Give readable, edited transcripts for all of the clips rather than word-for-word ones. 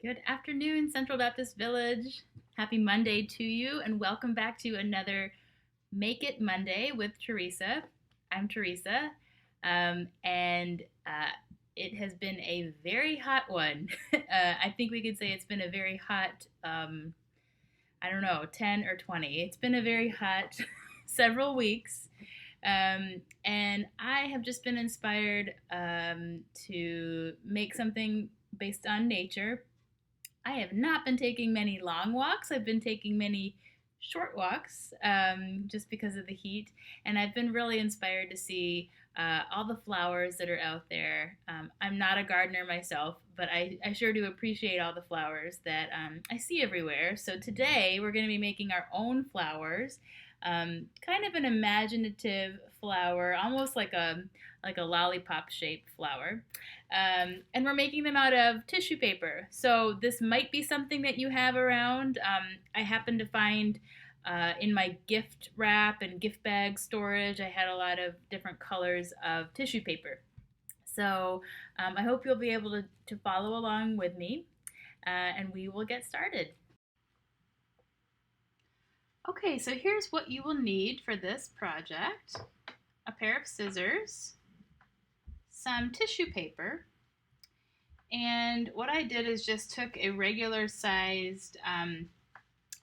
Good afternoon, Central Baptist Village. Happy Monday to you, and welcome back to another Make It Monday with Teresa. I'm Teresa, and it has been a very hot one. I think we could say it's been a very hot, I don't know, 10 or 20. It's been a very hot several weeks. And I have just been inspired to make something based on nature. I have not been taking many long walks. I've been taking many short walks just because of the heat. And I've been really inspired to see all the flowers that are out there. I'm not a gardener myself, but I sure do appreciate all the flowers that I see everywhere. So today we're going to be making our own flowers. Kind of an imaginative flower, almost like a lollipop shaped flower. And we're making them out of tissue paper. So this might be something that you have around. I happened to find in my gift wrap and gift bag storage, I had a lot of different colors of tissue paper. So I hope you'll be able to follow along with me, and we will get started. Okay, so here's what you will need for this project: a pair of scissors, some tissue paper, and what I did is just took a regular sized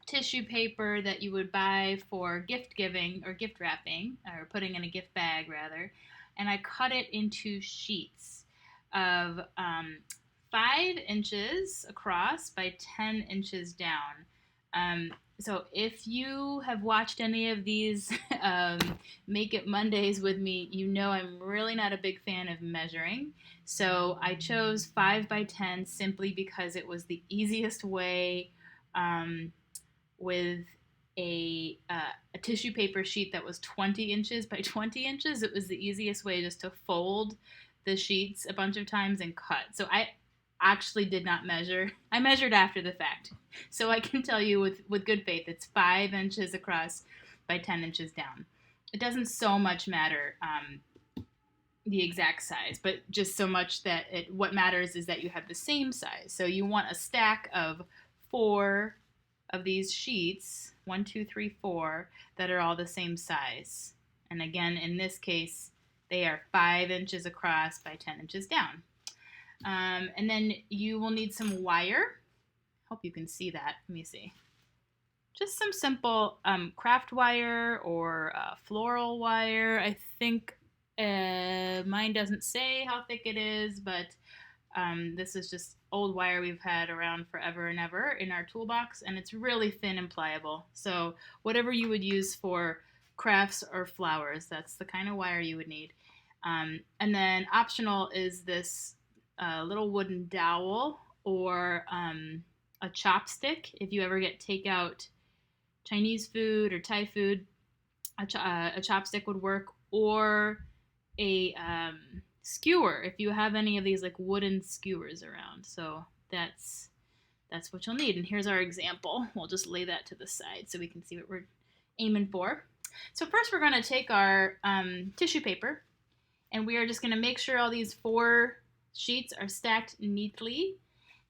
tissue paper that you would buy for gift giving or gift wrapping, or putting in a gift bag rather, and I cut it into sheets of 5 inches across by 10 inches down. So if you have watched any of these Make It Mondays with me, you know I'm really not a big fan of measuring. So I chose 5 by 10 simply because it was the easiest way with a tissue paper sheet that was 20 inches by 20 inches. It was the easiest way just to fold the sheets a bunch of times and cut. So I actually did not measure. I measured after the fact. So I can tell you with good faith, it's 5 inches across by 10 inches down. It doesn't so much matter the exact size, but just so much that what matters is that you have the same size. So you want a stack of 4 of these sheets, 1, 2, 3, 4, that are all the same size. And again, in this case, they are 5 inches across by 10 inches down. And then you will need some wire. Hope you can see that. Let me see. Just some simple craft wire or floral wire. I think mine doesn't say how thick it is, but this is just old wire we've had around forever and ever in our toolbox, and it's really thin and pliable. So whatever you would use for crafts or flowers, that's the kind of wire you would need. And then optional is this little wooden dowel or a chopstick. If you ever get takeout Chinese food or Thai food, a chopstick would work, or a skewer if you have any of these like wooden skewers around. So that's what you'll need. And here's our example. We'll just lay that to the side so we can see what we're aiming for. So first we're going to take our tissue paper, and we are just going to make sure all these 4 sheets are stacked neatly.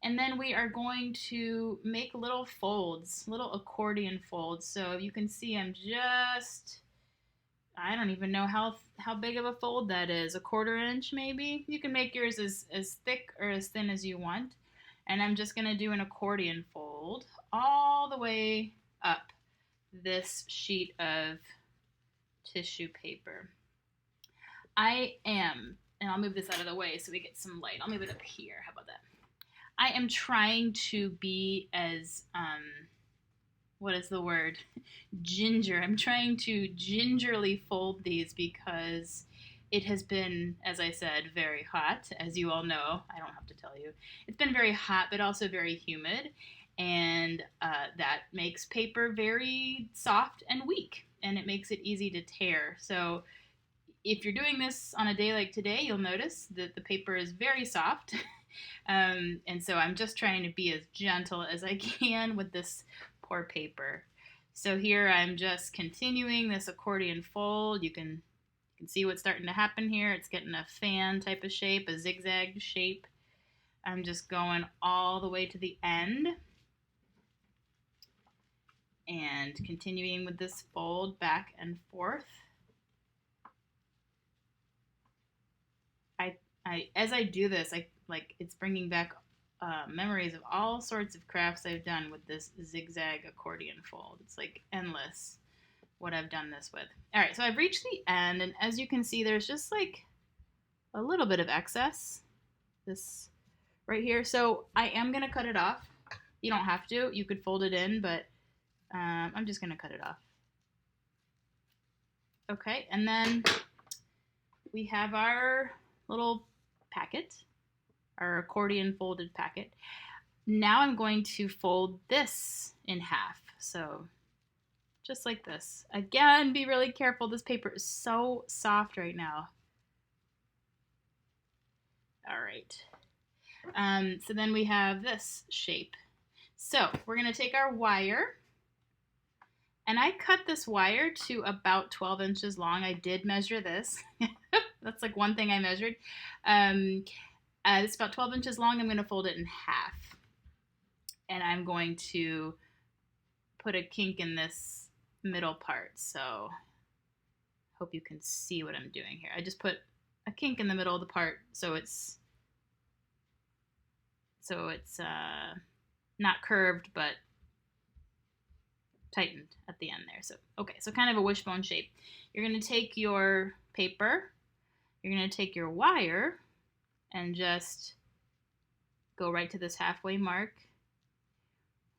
And then we are going to make little folds, little accordion folds. So you can see I'm just, I don't even know how big of a fold that is, 1/4 inch maybe. You can make yours as thick or as thin as you want. And I'm just going to do an accordion fold all the way up this sheet of tissue paper. And I'll move this out of the way so we get some light. I'll move it up here. How about that? I am trying to be as, what is the word? Ginger. I'm trying to gingerly fold these because it has been, as I said, very hot. As you all know, I don't have to tell you. It's been very hot, but also very humid. And that makes paper very soft and weak, and it makes it easy to tear. So if you're doing this on a day like today, you'll notice that the paper is very soft. And so I'm just trying to be as gentle as I can with this poor paper. So here I'm just continuing this accordion fold. You can see what's starting to happen here. It's getting a fan type of shape, a zigzag shape. I'm just going all the way to the end and continuing with this fold back and forth. As I do this, it's bringing back memories of all sorts of crafts I've done with this zigzag accordion fold. It's like endless what I've done this with. All right, so I've reached the end, and as you can see, there's just like a little bit of excess, this right here. So I am gonna cut it off. You don't have to, you could fold it in, but I'm just gonna cut it off. Okay, and then we have our little packet, our accordion folded packet. Now I'm going to fold this in half. So just like this. Again, be really careful. This paper is so soft right now. All right. So then we have this shape. So we're going to take our wire, and I cut this wire to about 12 inches long. I did measure this. That's like one thing I measured. It's about 12 inches long. I'm going to fold it in half, and I'm going to put a kink in this middle part. So hope you can see what I'm doing here. I just put a kink in the middle of the part so it's not curved but tightened at the end there. So okay, so kind of a wishbone shape. You're going to take your paper, you're going to take your wire, and just go right to this halfway mark.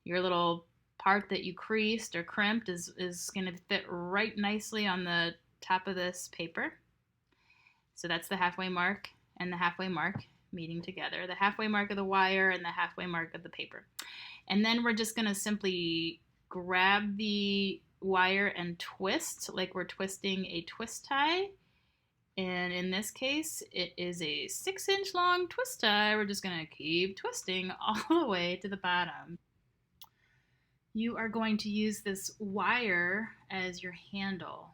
Your little part that you creased or crimped is going to fit right nicely on the top of this paper. So that's the halfway mark and the halfway mark meeting together, the halfway mark of the wire and the halfway mark of the paper. And then we're just going to simply grab the wire and twist like we're twisting a twist tie. And in this case, it is a 6-inch long twist tie. We're just going to keep twisting all the way to the bottom. You are going to use this wire as your handle,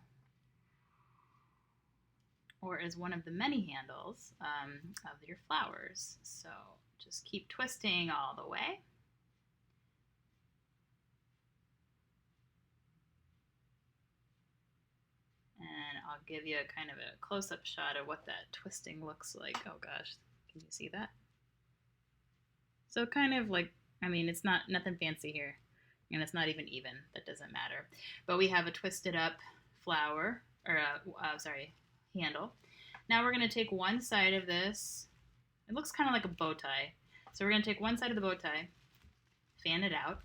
or as one of the many handles of your flowers. So just keep twisting all the way. And I'll give you a kind of a close-up shot of what that twisting looks like. Oh gosh, can you see that? So kind of like, I mean, it's not nothing fancy here, and it's not even. That doesn't matter. But we have a twisted up flower, or handle. Now we're going to take one side of this. It looks kind of like a bow tie. So we're going to take one side of the bow tie, fan it out.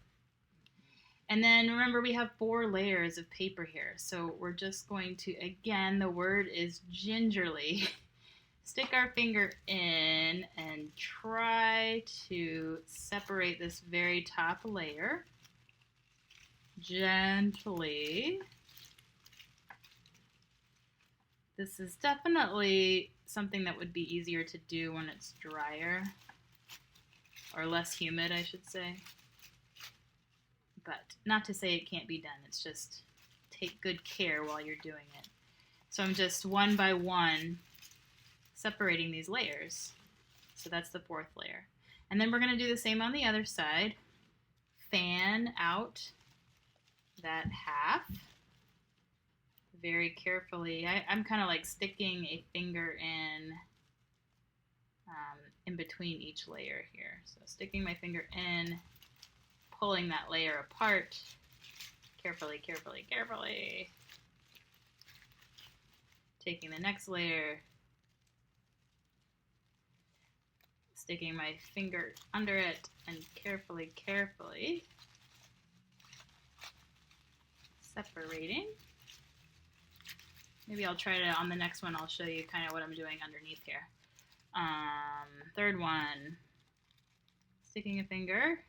And then remember, we have 4 layers of paper here. So we're just going to, again, the word is gingerly, stick our finger in and try to separate this very top layer gently. This is definitely something that would be easier to do when it's drier, or less humid, I should say. But not to say it can't be done. It's just take good care while you're doing it. So I'm just one by one separating these layers. So that's the 4th layer. And then we're going to do the same on the other side. Fan out that half very carefully. I'm kind of like sticking a finger in between each layer here. So sticking my finger in, pulling that layer apart carefully, carefully, carefully. Taking the next layer, sticking my finger under it, and carefully, carefully separating. Maybe I'll try to, on the next one, I'll show you kind of what I'm doing underneath here. 3rd one, sticking a finger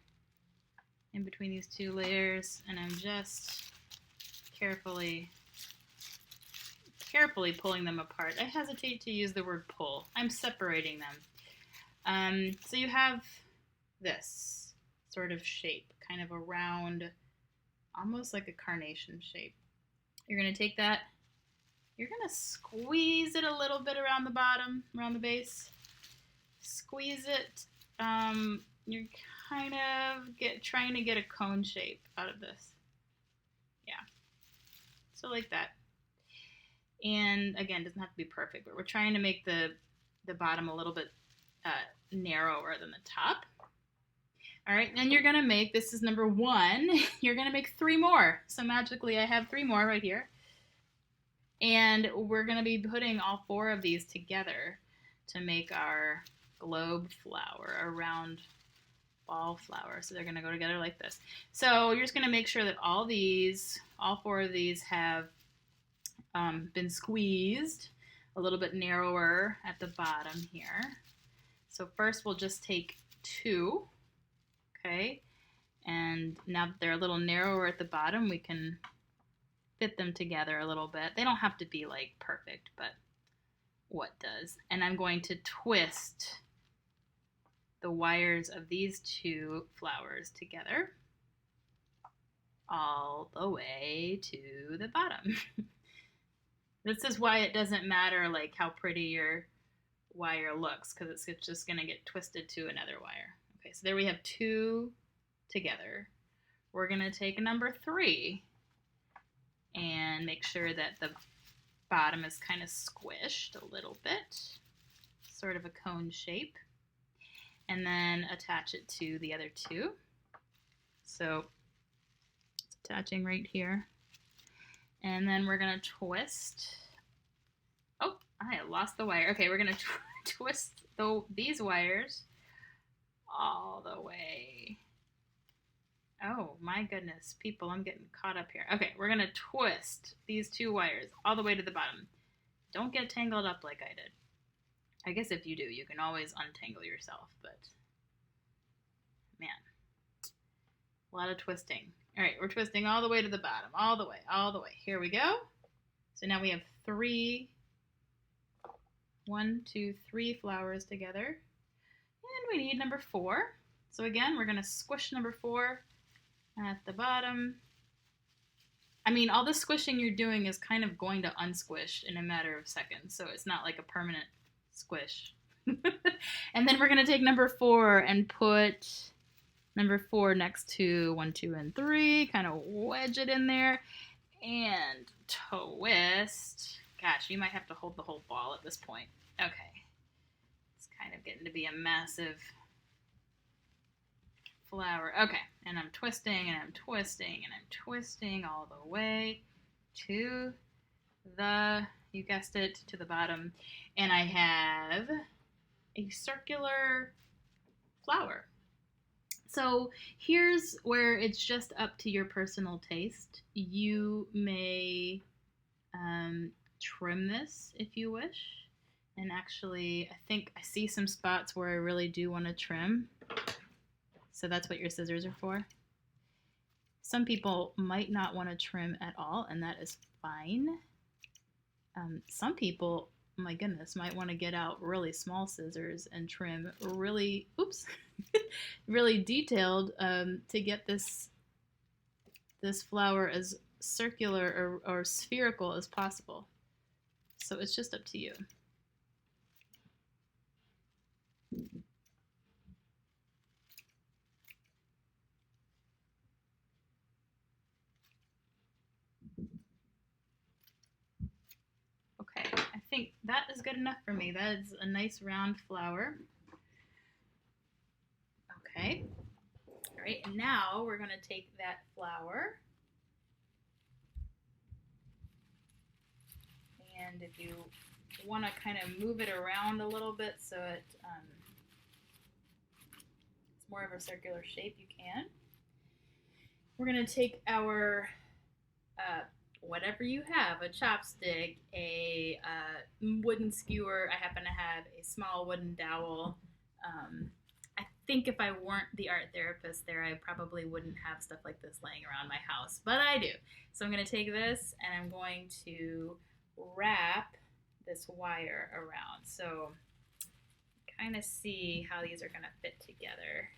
in between these 2 layers, and I'm just carefully pulling them apart. I hesitate to use the word pull. I'm separating them. So you have this sort of shape, kind of a round, almost like a carnation shape. You're going to take that, you're going to squeeze it a little bit around the bottom, around the base. Squeeze it you're kind of trying to get a cone shape out of this. Yeah. So like that. And again, it doesn't have to be perfect, but we're trying to make the bottom a little bit narrower than the top. All right, then you're gonna make, this is number 1, you're gonna make 3 more. So magically I have 3 more right here. And we're gonna be putting all 4 of these together to make our globe flower, a round ball flower. So they're gonna go together like this. So you're just gonna make sure that all 4 of these have been squeezed a little bit narrower at the bottom here. So first we'll just take 2. Okay, and now that they're a little narrower at the bottom, we can fit them together a little bit. They don't have to be like perfect, but what does? And I'm going to twist the wires of these 2 flowers together all the way to the bottom. This is why it doesn't matter like how pretty your wire looks, because it's just going to get twisted to another wire. Okay, so there we have 2 together. We're going to take number 3 and make sure that the bottom is kind of squished a little bit, sort of a cone shape, and then attach it to the other 2. So it's attaching right here. And then we're going to twist. Oh, I lost the wire. Okay, we're going to twist these wires all the way. Oh my goodness, people, I'm getting caught up here. Okay, we're gonna twist these 2 wires all the way to the bottom. Don't get tangled up like I did. I guess if you do, you can always untangle yourself, but man, a lot of twisting. All right, we're twisting all the way to the bottom, all the way, all the way. Here we go. So now we have 3, 1, 2, 3 flowers together. And we need number 4. So again, we're gonna squish number 4 at the bottom. I mean, all the squishing you're doing is kind of going to unsquish in a matter of seconds, so it's not like a permanent squish. And then we're going to take number 4 and put number 4 next to 1, 2, and 3, kind of wedge it in there, and twist. Gosh, you might have to hold the whole ball at this point. Okay. It's kind of getting to be a massive flower. Okay, and I'm twisting and I'm twisting and I'm twisting all the way to the, you guessed it, to the bottom. And I have a circular flower. So here's where it's just up to your personal taste. You may trim this if you wish. And actually, I think I see some spots where I really do want to trim. So that's what your scissors are for. Some people might not want to trim at all, and that is fine. Some people, my goodness, might want to get out really small scissors and trim really, really detailed to get this flower as circular or spherical as possible. So it's just up to you. Okay, I think that is good enough for me. That is a nice round flower. Okay, all right, and now we're gonna take that flower, and if you want to kind of move it around a little bit so it's more of a circular shape, you can. We're gonna take our whatever you have, a chopstick, a wooden skewer. I happen to have a small wooden dowel. I think if I weren't the art therapist there, I probably wouldn't have stuff like this laying around my house, but I do. So I'm going to take this and I'm going to wrap this wire around. So kind of see how these are going to fit together.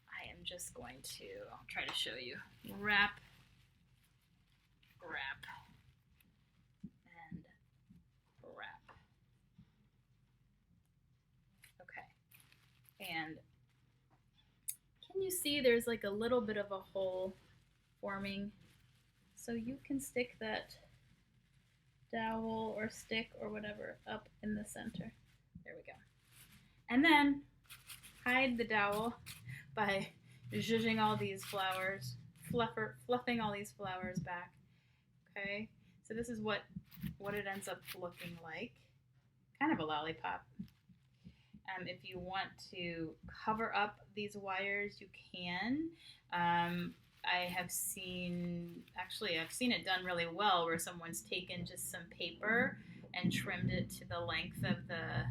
I am just going to, I'll try to show you, wrap, and wrap. Okay. see there's like a little bit of a hole forming? So you can stick that dowel or stick or whatever up in the center. There we go. And then hide the dowel by zhuzhing all these flowers, fluffing all these flowers back. Okay, so this is what it ends up looking like. Kind of a lollipop. If you want to cover up these wires, you can. I have seen, actually, I've seen it done really well where someone's taken just some paper and trimmed it to the length of the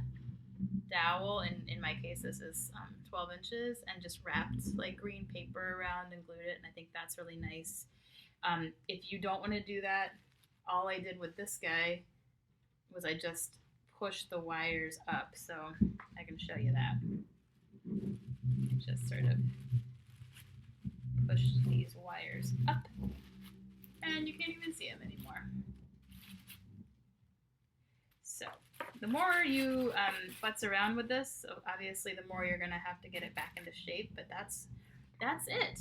dowel. And in my case, this is 12 inches, and just wrapped like green paper around and glued it. And I think that's really nice. If you don't want to do that, all I did with this guy was I just pushed the wires up. So I can show you that. Just sort of push these wires up, and you can't even see them anymore. So the more you futz around with this, obviously the more you're gonna have to get it back into shape, but that's it.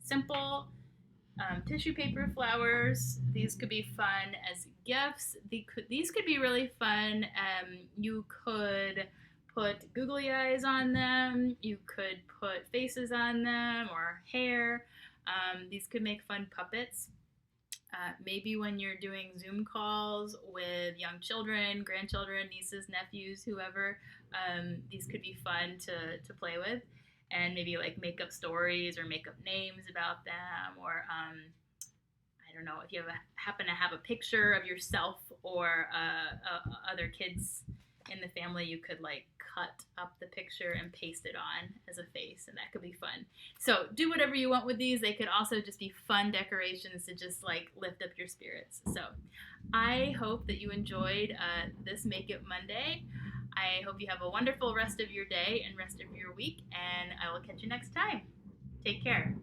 Simple tissue paper flowers. These could be fun as gifts. These could be really fun. You could put googly eyes on them. You could put faces on them or hair. These could make fun puppets. Maybe when you're doing Zoom calls with young children, grandchildren, nieces, nephews, whoever, these could be fun to play with. And maybe like make up stories or make up names about them, or I don't know, if you happen to have a picture of yourself or other kids in the family, you could like cut up the picture and paste it on as a face, and that could be fun. So do whatever you want with these. They could also just be fun decorations to just like lift up your spirits. So I hope that you enjoyed this Make It Monday. I hope you have a wonderful rest of your day and rest of your week, and I will catch you next time. Take care.